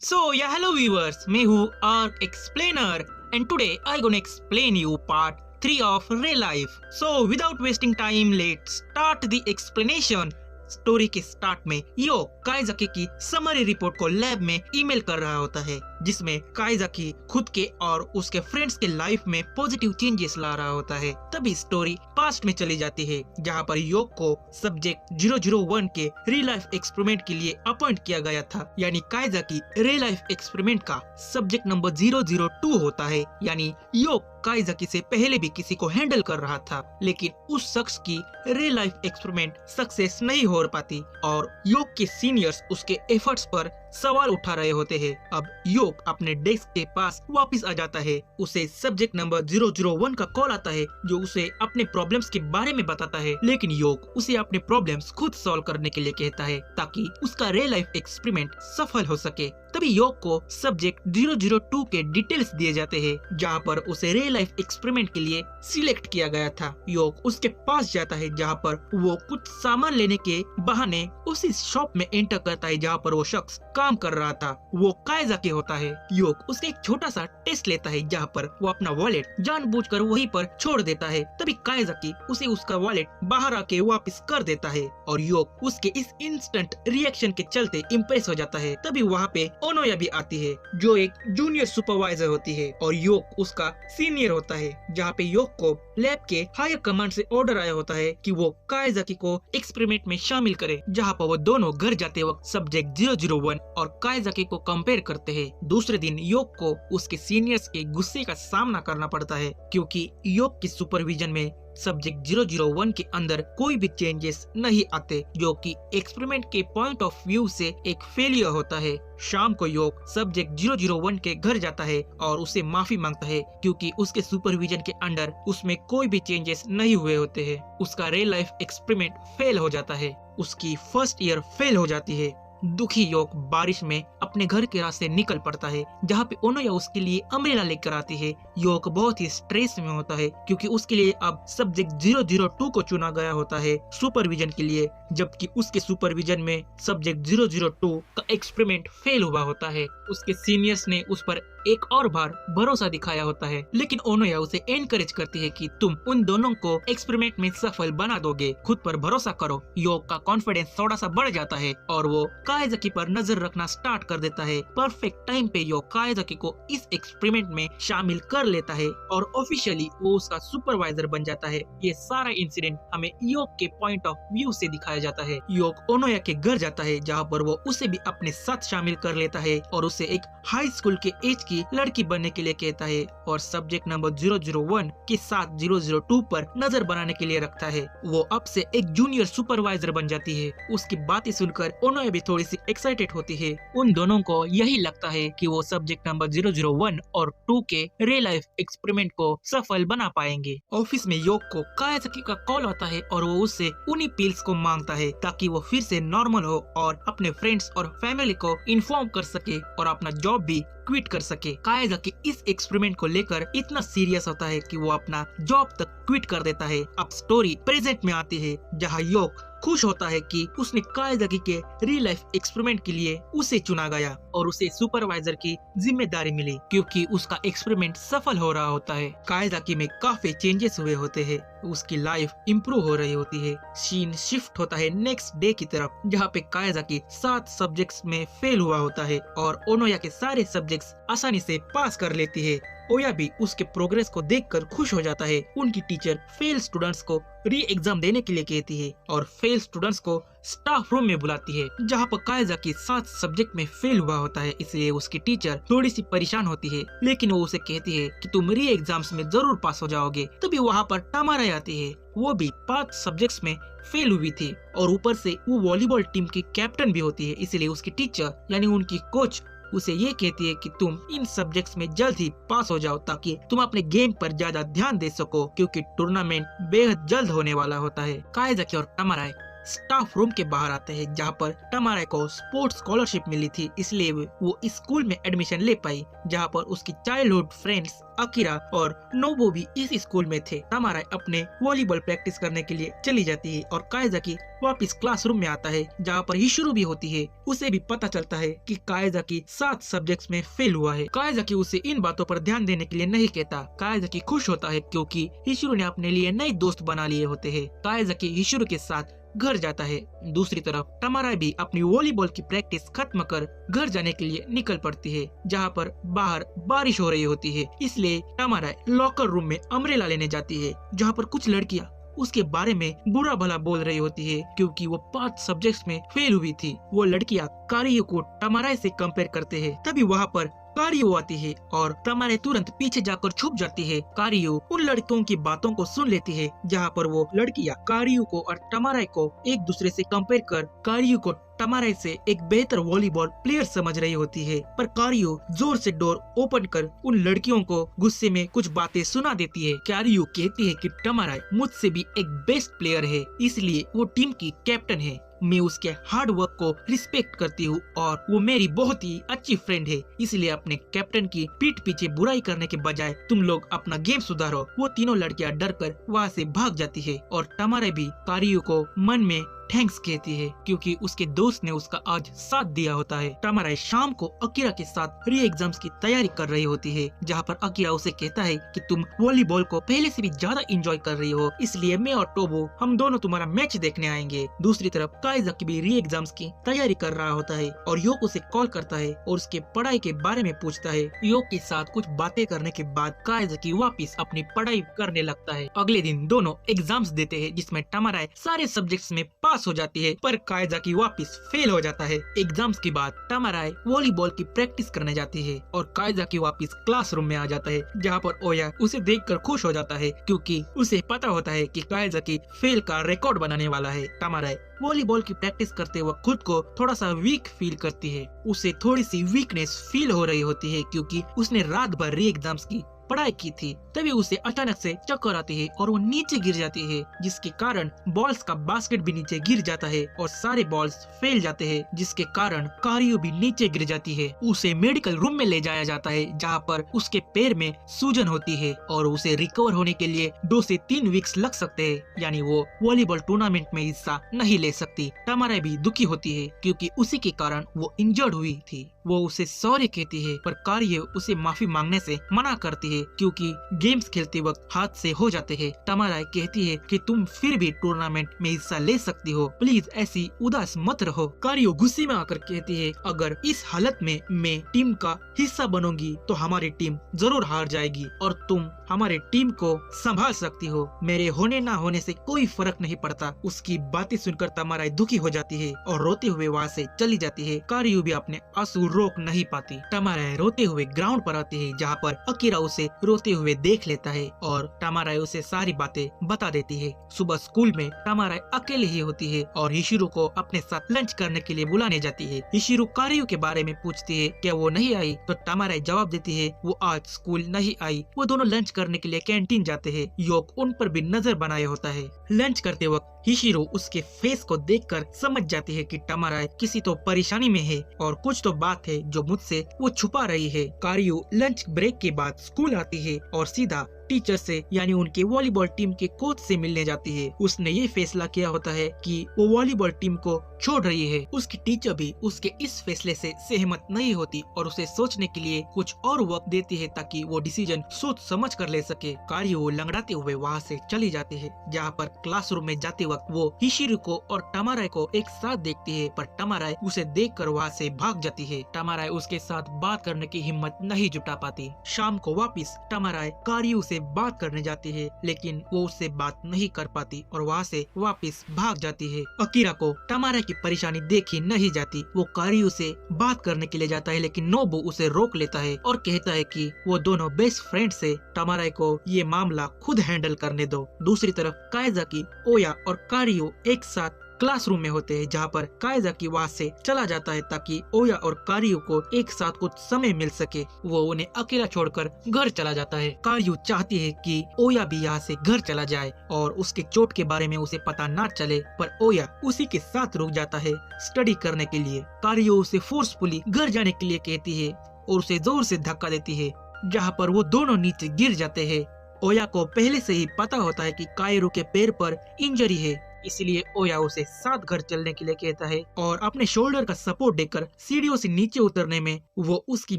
Hello viewers, मैं हूँ arc explainer and today I gonna explain you part 3 of real life. So without wasting time, let's start the explanation. Story के start में यो काइजाकी की summary report को lab में email कर रहा होता है, जिसमें काइजाकी खुद के और उसके फ्रेंड्स के लाइफ में पॉजिटिव चेंजेस ला रहा होता है। तभी स्टोरी पास्ट में चली जाती है, जहां पर योग को सब्जेक्ट 001 के रियल लाइफ एक्सपेरिमेंट के लिए अपॉइंट किया गया था। यानी काइजाकी रियल लाइफ एक्सपेरिमेंट का सब्जेक्ट नंबर 002 होता है। यानी योग काइजाकी से पहले भी किसी को हैंडल कर रहा था, लेकिन उस शख्स की रियल लाइफ एक्सपेरिमेंट सक्सेस नहीं हो पाती और योग के सीनियर्स उसके एफर्ट्स पर सवाल उठा रहे होते हैं। अब योग अपने डेस्क के पास वापस आ जाता है। उसे सब्जेक्ट नंबर 001 का कॉल आता है, जो उसे अपने प्रॉब्लम्स के बारे में बताता है, लेकिन योग उसे अपने प्रॉब्लम्स खुद सॉल्व करने के लिए कहता है ताकि उसका रियल लाइफ एक्सपेरिमेंट सफल हो सके। तभी योग को सब्जेक्ट 002 के डिटेल्स दिए जाते हैं, जहां पर उसे रियल लाइफ एक्सपेरिमेंट के लिए सिलेक्ट किया गया था। योग उसके पास जाता है, जहां पर वो कुछ सामान लेने के बहाने उसी शॉप में एंटर करता है जहां पर वो शख्स काम कर रहा था। वो काइजाकी होता है। योग उसका एक छोटा सा टेस्ट लेता है, जहां पर वो अपना वॉलेट जानबूझकर वहीं पर छोड़ देता है। तभी काइजाकी उसे उसका वॉलेट बाहर आके वापस कर देता है और योग उसके इस इंस्टेंट रिएक्शन के चलते इम्प्रेस हो जाता है। तभी वहाँ पे ओनोया भी आती है, जो एक जूनियर सुपरवाइजर होती है और योग उसका सीनियर होता है। जहाँ पे योग को लैब के हायर कमांड से ऑर्डर आया होता है कि वो काइजाकी को एक्सपेरिमेंट में शामिल करे। जहाँ पर वो दोनों घर जाते वक्त सब्जेक्ट 001 और काइजाकी को कंपेयर करते हैं। दूसरे दिन योग को उसके सीनियर्स के गुस्से का सामना करना पड़ता है, क्योंकि योग की सुपरविजन में सब्जेक्ट 001 के अंदर कोई भी चेंजेस नहीं आते, जो कि एक्सपेरिमेंट के पॉइंट ऑफ व्यू से एक फेलियर होता है। शाम को योग सब्जेक्ट 001 के घर जाता है और उसे माफी मांगता है, क्योंकि उसके सुपरविजन के अंडर उसमें कोई भी चेंजेस नहीं हुए होते हैं। उसका रियल लाइफ एक्सपेरिमेंट फेल हो जाता है, उसकी फर्स्ट ईयर फेल हो जाती है। दुखी योग बारिश में अपने घर के रास्ते निकल पड़ता है, जहाँ पे ओनोया उसके लिए अम्ब्रेला लेकर आती है। योग बहुत ही स्ट्रेस में होता है, क्योंकि उसके लिए अब सब्जेक्ट 002 को चुना गया होता है सुपरविजन के लिए, जबकि उसके सुपरविजन में सब्जेक्ट 002 का एक्सपेरिमेंट फेल हुआ होता है। उसके सीनियर्स ने उस पर एक और बार भरोसा दिखाया होता है, लेकिन ओनोया उसे एनकरेज करती है कि तुम उन दोनों को एक्सपेरिमेंट में सफल बना दोगे, खुद पर भरोसा करो। योग का कॉन्फिडेंस थोड़ा सा बढ़ जाता है और वो काइजाकी पर नजर रखना स्टार्ट कर देता है। परफेक्ट टाइम पे योग काइजाकी को इस एक्सपेरिमेंट में शामिल कर लेता है और ऑफिशियली वो उसका सुपरवाइजर बन जाता है। ये सारा इंसिडेंट हमें योग के पॉइंट ऑफ व्यू से दिखाया जाता है। योग ओनोया के घर जाता है, जहाँ पर वो उसे भी अपने साथ शामिल कर लेता है और उसे एक हाई स्कूल के एज की लड़की बनने के लिए कहता है और सब्जेक्ट नंबर 001 के साथ 002 पर नजर बनाने के लिए रखता है। वो अब से एक जूनियर सुपरवाइजर बन जाती है। उसकी बातें सुनकर ओनोया भी थोड़ी सी एक्साइटेड होती है। उन दोनों को यही लगता है कि वो सब्जेक्ट नंबर 001 और 2 के रियल लाइफ एक्सपेरिमेंट को सफल बना पाएंगे। ऑफिस में योग को काइजाकी का कॉल आता है और वो उससे उन्हीं पिल्स को मांगता है ताकि वो फिर से नॉर्मल हो और अपने फ्रेंड्स और फैमिली को इन्फॉर्म कर सके और अपना जॉब भी क्विट कर सके। काइजाकी इस एक्सपेरिमेंट को लेकर इतना सीरियस होता है कि वो अपना जॉब तक क्विट कर देता है। अब स्टोरी प्रेजेंट में आती है, जहां योग खुश होता है कि उसने काइजाकी के रियल लाइफ एक्सपेरिमेंट के लिए उसे चुना गया और उसे सुपरवाइजर की जिम्मेदारी मिली, क्योंकि उसका एक्सपेरिमेंट सफल हो रहा होता है। काइजाकी में काफी चेंजेस हुए होते हैं, उसकी लाइफ इम्प्रूव हो रही होती है। सीन शिफ्ट होता है नेक्स्ट डे की तरफ, जहाँ पे काइजाकी 7 सब्जेक्ट्स में फेल हुआ होता है और ओनोया के सारे सब्जेक्ट्स आसानी से पास कर लेती है। ओया भी उसके प्रोग्रेस को देखकर खुश हो जाता है। उनकी टीचर फेल स्टूडेंट्स को री एग्जाम देने के लिए कहती है और फेल स्टूडेंट्स को स्टाफ रूम में बुलाती है, जहाँ पर काइजाकी 7 सब्जेक्ट में फेल हुआ होता है। इसलिए उसकी टीचर थोड़ी सी परेशान होती है, लेकिन वो उसे कहती है कि तुम री एग्जाम्स में जरूर पास हो जाओगे। तभी वहाँ पर तमारा आती है। वो भी 5 सब्जेक्ट्स में फेल हुई थी और ऊपर से वो वॉलीबॉल टीम की कैप्टन भी होती है। इसलिए उसकी टीचर यानी उनकी कोच उसे ये कहती है कि तुम इन सब्जेक्ट्स में जल्द ही पास हो जाओ, ताकि तुम अपने गेम पर ज्यादा ध्यान दे सको, क्योंकि टूर्नामेंट बेहद जल्द होने वाला होता है। काइजाकी और तमाराई स्टाफ रूम के बाहर आते हैं जहाँ पर टमारा को स्पोर्ट्स स्कॉलरशिप मिली थी, इसलिए वो इस स्कूल में एडमिशन ले पाई जहाँ पर उसकी चाइल्डहुड फ्रेंड्स अकीरा और नोबो भी इस स्कूल में थे। टमारा अपने वॉलीबॉल प्रैक्टिस करने के लिए चली जाती है और कायजाकी वापस क्लासरूम में आता है जहाँ पर हिशिरो भी होती है। उसे भी पता चलता है कि कायजाकी 7 सब्जेक्ट्स में फेल हुआ है। कायजाकी उसे इन बातों पर ध्यान देने के लिए नहीं कहता। कायजाकी खुश होता है क्योंकि हिशिरो ने अपने लिए नए दोस्त बना लिए होते हैं। कायजाकी हिशिरो के साथ घर जाता है। दूसरी तरफ टमारा भी अपनी वॉलीबॉल की प्रैक्टिस खत्म कर घर जाने के लिए निकल पड़ती है जहाँ पर बाहर बारिश हो रही होती है, इसलिए टमारा लॉकर रूम में अम्ब्रेला लेने जाती है जहाँ पर कुछ लड़कियाँ उसके बारे में बुरा भला बोल रही होती है क्योंकि वो 5 सब्जेक्ट्स में फेल हुई थी। वो लड़कियाँ कारियो को टमारा से कंपेयर करते हैं। तभी वहाँ पर कारियो आती है और टमारा तुरंत पीछे जाकर छुप जाती है। कारियो उन लड़कियों की बातों को सुन लेती है जहाँ पर वो लड़कियाँ कारियो को और टमारा को एक दूसरे से कंपेयर कर कारियो को टमारा से एक बेहतर वॉलीबॉल प्लेयर समझ रही होती है, पर कारियो जोर से डोर ओपन कर उन लड़कियों को गुस्से में कुछ बातें सुना देती है। कारियो कहती है कि टमारा मुझसे भी एक बेस्ट प्लेयर है, इसलिए वो टीम की कैप्टन है। मैं उसके हार्ड वर्क को रिस्पेक्ट करती हूँ और वो मेरी बहुत ही अच्छी फ्रेंड है, इसलिए अपने कैप्टन की पीठ पीछे बुराई करने के बजाय तुम लोग अपना गेम सुधारो। वो तीनों लड़कियां डर कर वहाँ से भाग जाती है और टमारा भी कारियो को मन में थैंक्स कहती है क्योंकि उसके दोस्त ने उसका आज साथ दिया होता है। टमारा शाम को अकीरा के साथ री एग्जाम्स की तैयारी कर रही होती है जहाँ पर अकीरा उसे कहता है कि तुम वॉलीबॉल को पहले से भी ज्यादा एंजॉय कर रही हो, इसलिए मैं और टोबो हम दोनों तुम्हारा मैच देखने आएंगे। दूसरी तरफ काइजाकी भी री एग्जाम्स की तैयारी कर रहा होता है और योग उसे कॉल करता है और उसके पढ़ाई के बारे में पूछता है। योग के साथ कुछ बातें करने के बाद काइजाकी वापिस अपनी पढ़ाई करने लगता है। अगले दिन दोनों एग्जाम्स देते हैं जिसमें टमारा सारे सब्जेक्ट्स में पास हो जाती है, पर काइजाकी वापस फेल हो जाता है। एग्जाम्स के बाद टमारा वॉलीबॉल की प्रैक्टिस करने जाती है और काइजाकी वापस क्लासरूम में आ जाता है जहाँ पर ओया उसे देखकर खुश हो जाता है क्योंकि उसे पता होता है कि काइजाकी फेल का रिकॉर्ड बनाने वाला है। टमारा वॉलीबॉल की प्रैक्टिस करते वक्त खुद को थोड़ा सा वीक फील करती है। उसे थोड़ी सी वीकनेस फील हो रही होती है क्योंकि उसने रात भर री एग्जाम्स की पढ़ाई की थी। तभी उसे अचानक से चक्कर आती है और वो नीचे गिर जाती है जिसके कारण बॉल्स का बास्केट भी नीचे गिर जाता है और सारे बॉल्स फेल जाते हैं जिसके कारण कारियो भी नीचे गिर जाती है। उसे मेडिकल रूम में ले जाया जाता है जहाँ पर उसके पैर में सूजन होती है और उसे रिकवर होने के लिए 2 से 3 वीक्स लग सकते हैं, यानी वो वॉलीबॉल टूर्नामेंट में हिस्सा नहीं ले सकती। टमारा भी दुखी होती है क्योंकि उसी के कारण वो इंजर्ड हुई थी। वो उसे सॉरी कहती है पर कारियो उसे माफी मांगने से मना करती है क्योंकि गेम्स खेलते वक्त हाथ से हो जाते हैं। टमारा कहती है कि तुम फिर भी टूर्नामेंट में हिस्सा ले सकती हो, प्लीज ऐसी उदास मत रहो। कारियो गुस्से में आकर कहती है अगर इस हालत में मैं टीम का हिस्सा बनूंगी तो हमारी टीम जरूर हार जाएगी और तुम हमारे टीम को संभाल सकती हो, मेरे होने ना होने से कोई फर्क नहीं पड़ता। उसकी बातें सुनकर टमारा दुखी हो जाती है और रोते हुए वहाँ से चली जाती है। कारियो भी अपने आंसू रोक नहीं पाती। टमारा रोते हुए ग्राउंड पर आती है जहाँ पर अकीरा उसे रोते हुए देख लेता है और टमारा उसे सारी बातें बता देती है। सुबह स्कूल में टमारा अकेले ही होती है और हिशिरो को अपने साथ लंच करने के लिए बुलाने जाती है। हिशिरो कारियो के बारे में पूछती है क्या वो नहीं आई, तो टमारा जवाब देती है वो आज स्कूल नहीं आई। वो दोनों लंच करने के लिए कैंटीन जाते हैं। योग उन पर भी नजर बनाए होता है। लंच करते वक्त हिशिरो उसके फेस को देखकर समझ जाती है कि टमारा किसी तो परेशानी में है और कुछ तो बात है जो मुझसे वो छुपा रही है। कारियो लंच ब्रेक के बाद स्कूल आती है और सीधा टीचर से यानी उनके वॉलीबॉल टीम के कोच से मिलने जाती है। उसने ये फैसला किया होता है कि वो वॉलीबॉल टीम को छोड़ रही है। उसकी टीचर भी उसके इस फैसले से सहमत नहीं होती और उसे सोचने के लिए कुछ और वक्त देती है ताकि वो डिसीजन सोच समझ कर ले सके। कारियो लंगड़ाते हुए वहाँ से चली जाती है जहाँ पर क्लासरूम में जाते वक्त वो हिशिरो को और टमारा को एक साथ देखती है, पर टमारा उसे देखकर वहाँ से भाग जाती है। टमारा उसके साथ बात करने की हिम्मत नहीं जुटा पाती। शाम को वापिस टमारा कारियो से बात करने जाती है लेकिन वो उससे बात नहीं कर पाती और वहाँ से वापस भाग जाती है। अकीरा को टमारा की परेशानी देखी नहीं जाती। वो कारियो से बात करने के लिए जाता है लेकिन नोबु उसे रोक लेता है और कहता है कि वो दोनों बेस्ट फ्रेंड से टमारा को ये मामला खुद हैंडल करने दो। दूसरी तरफ काइजाकी, ओया और कारियो एक साथ क्लासरूम में होते हैं, जहाँ पर कायाजाकी वहाँ से चला जाता है ताकि ओया और कारियो को एक साथ कुछ समय मिल सके। वो उन्हें अकेला छोड़कर घर चला जाता है। कारियो चाहती है कि ओया भी यहाँ से घर चला जाए और उसके चोट के बारे में उसे पता ना चले, पर ओया उसी के साथ रुक जाता है स्टडी करने के लिए। कारियो उसे फोर्सफुली घर जाने के लिए कहती है और उसे जोर से धक्का देती है, जहाँ पर वो दोनों नीचे गिर जाते हैं। ओया को पहले से ही पता होता है कि कायरो के पैर पर इंजरी है, इसलिए ओया उसे साथ घर चलने के लिए कहता है और अपने शोल्डर का सपोर्ट देकर सीढ़ियों से नीचे उतरने में वो उसकी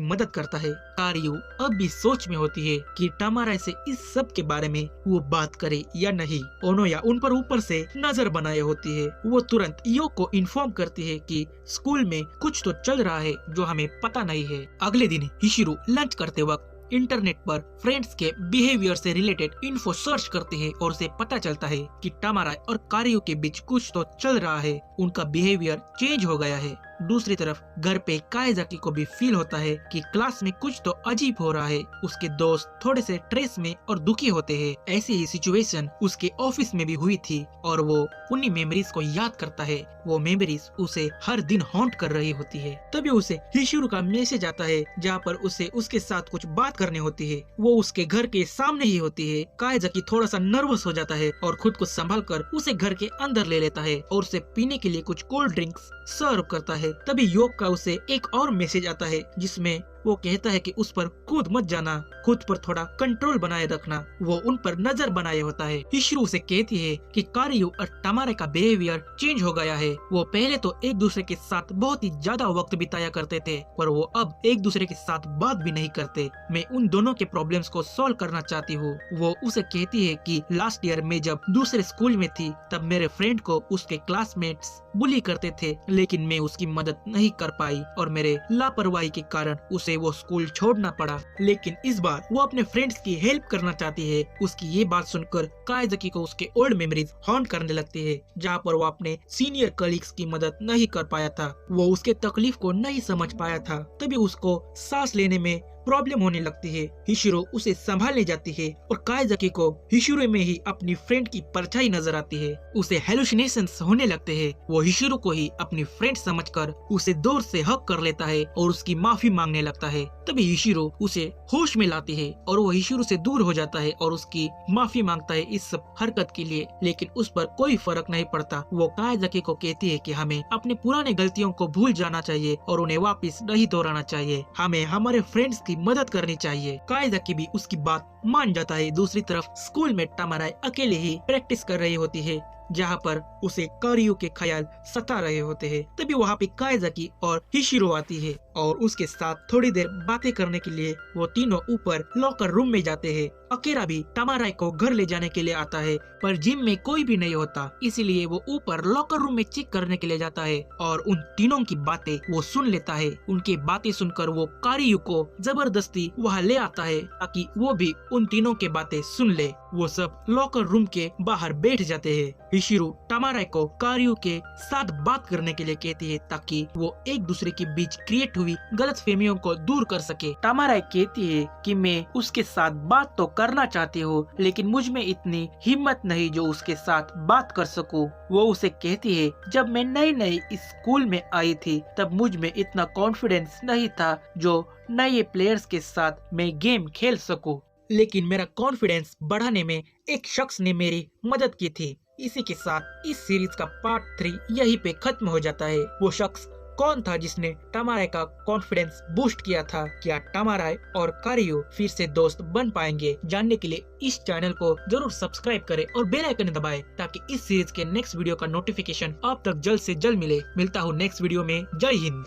मदद करता है। कारियो अब भी सोच में होती है कि तमाराई से इस सब के बारे में वो बात करे या नहीं। ओनोया उन पर ऊपर से नजर बनाए होती है। वो तुरंत यो को इन्फॉर्म करती है कि स्कूल में कुछ तो चल रहा है जो हमें पता नहीं है। अगले दिन हिशिरो लंच करते वक्त इंटरनेट पर फ्रेंड्स के बिहेवियर से रिलेटेड इन्फो सर्च करते हैं और उसे पता चलता है कि तमाराई और कारियो के बीच कुछ तो चल रहा है, उनका बिहेवियर चेंज हो गया है। दूसरी तरफ घर पे कायाजाकी को भी फील होता है कि क्लास में कुछ तो अजीब हो रहा है। उसके दोस्त थोड़े से स्ट्रेस में और दुखी होते हैं। ऐसी ही सिचुएशन उसके ऑफिस में भी हुई थी और वो उन्हीं मेमोरीज को याद करता है। वो मेमोरीज उसे हर दिन हॉन्ट कर रही होती है। तभी उसे हिशिरो का मैसेज आता है, जहाँ पर उसे उसके साथ कुछ बात करनी होती है। वो उसके घर के सामने ही होती है। कायाजाकी थोड़ा सा नर्वस हो जाता है और खुद को संभाल कर उसे घर के अंदर ले लेता है और उसे पीने के लिए कुछ कोल्ड ड्रिंक्स सर्व करता है। तभी योग का उसे एक और मैसेज आता है, जिसमें वो कहता है कि उस पर कूद मत जाना, खुद पर थोड़ा कंट्रोल बनाए रखना। वो उन पर नजर बनाए होता है। हिशिरो से कहती है कि कारियो और तमाराई का बिहेवियर चेंज हो गया है। वो पहले तो एक दूसरे के साथ बहुत ही ज्यादा वक्त बिताया करते थे, पर वो अब एक दूसरे के साथ बात भी नहीं करते। मैं उन दोनों के प्रॉब्लम्स को सॉल्व करना चाहती हूँ। वो उसे कहती है कि लास्ट ईयर में जब दूसरे स्कूल में थी, तब मेरे फ्रेंड को उसके क्लासमेट्स बुली करते थे, लेकिन मैं उसकी मदद नहीं कर पाई और मेरे लापरवाही के कारण उसे वो स्कूल छोड़ना पड़ा। लेकिन इस बार वो अपने फ्रेंड्स की हेल्प करना चाहती है। उसकी ये बात सुनकर कायाजाकी को उसके ओल्ड मेमोरीज हॉन्ट करने लगती है, जहाँ पर वो अपने सीनियर कलीग्स की मदद नहीं कर पाया था। वो उसके तकलीफ को नहीं समझ पाया था। तभी उसको सांस लेने में प्रॉब्लम होने लगती है। हिशिरो उसे संभालने जाती है और कायाजाकी को हिशिरो में ही अपनी फ्रेंड की परछाई नजर आती है। उसे हेलुसिनेशंस होने लगते हैं। वो हिशिरो को ही अपनी फ्रेंड समझकर उसे दूर से हक कर लेता है और उसकी माफी मांगने लगता है। तभी हिशिरो उसे होश में लाती है और वो हिशिरो से दूर हो जाता है और उसकी माफी मांगता है इस सब हरकत के लिए, लेकिन उस पर कोई फर्क नहीं पड़ता। वो कायाजाकी को कहती है कि हमें अपने पुराने गलतियों को भूल जाना चाहिए और उन्हें वापस नहीं दोहराना चाहिए। हमें हमारे फ्रेंड्स की मदद करनी चाहिए। कायाजाकी भी उसकी बात मान जाता है। दूसरी तरफ स्कूल में तमाराई अकेले ही प्रैक्टिस कर रही होती है, जहाँ पर उसे कारियो के ख्याल सता रहे होते हैं। तभी वहाँ पे कायाजाकी और हिशिरो आती है और उसके साथ थोड़ी देर बातें करने के लिए वो तीनों ऊपर लॉकर रूम में जाते हैं। अकेरा भी तमाराई को घर ले जाने के लिए आता है, पर जिम में कोई भी नहीं होता, इसीलिए वो ऊपर लॉकर रूम में चेक करने के लिए जाता है और उन तीनों की बातें वो सुन लेता है। उनकी बातें सुनकर वो कारियो को जबरदस्ती वहाँ ले आता है ताकि वो भी उन तीनों की बातें सुन ले। वो सब लॉकर रूम के बाहर बैठ जाते हैं। हिशिरो तमाराई को कारियो के साथ बात करने के लिए कहती है ताकि वो एक दूसरे के बीच क्रिएट हुई गलतफहमियों को दूर कर सके। तमाराई कहती है कि मैं उसके साथ बात तो करना चाहती हूँ, लेकिन मुझ में इतनी हिम्मत नहीं जो उसके साथ बात कर सकूं। वो उसे कहती है, जब मैं नई नई इस स्कूल में आई थी तब मुझ में इतना कॉन्फिडेंस नहीं था जो नए प्लेयर्स के साथ मैं गेम खेल सकूं, लेकिन मेरा कॉन्फिडेंस बढ़ाने में एक शख्स ने मेरी मदद की थी। इसी के साथ इस सीरीज का पार्ट 3 यहीं पे खत्म हो जाता है। वो शख्स कौन था जिसने तमाराई का कॉन्फिडेंस बूस्ट किया था? क्या तमाराई और कारियो फिर से दोस्त बन पाएंगे? जानने के लिए इस चैनल को जरूर सब्सक्राइब करें और बेल आइकन दबाएं ताकि इस सीरीज के नेक्स्ट वीडियो का नोटिफिकेशन आप तक जल्द से जल्द मिले। मिलता हूँ नेक्स्ट वीडियो में। जय हिंद।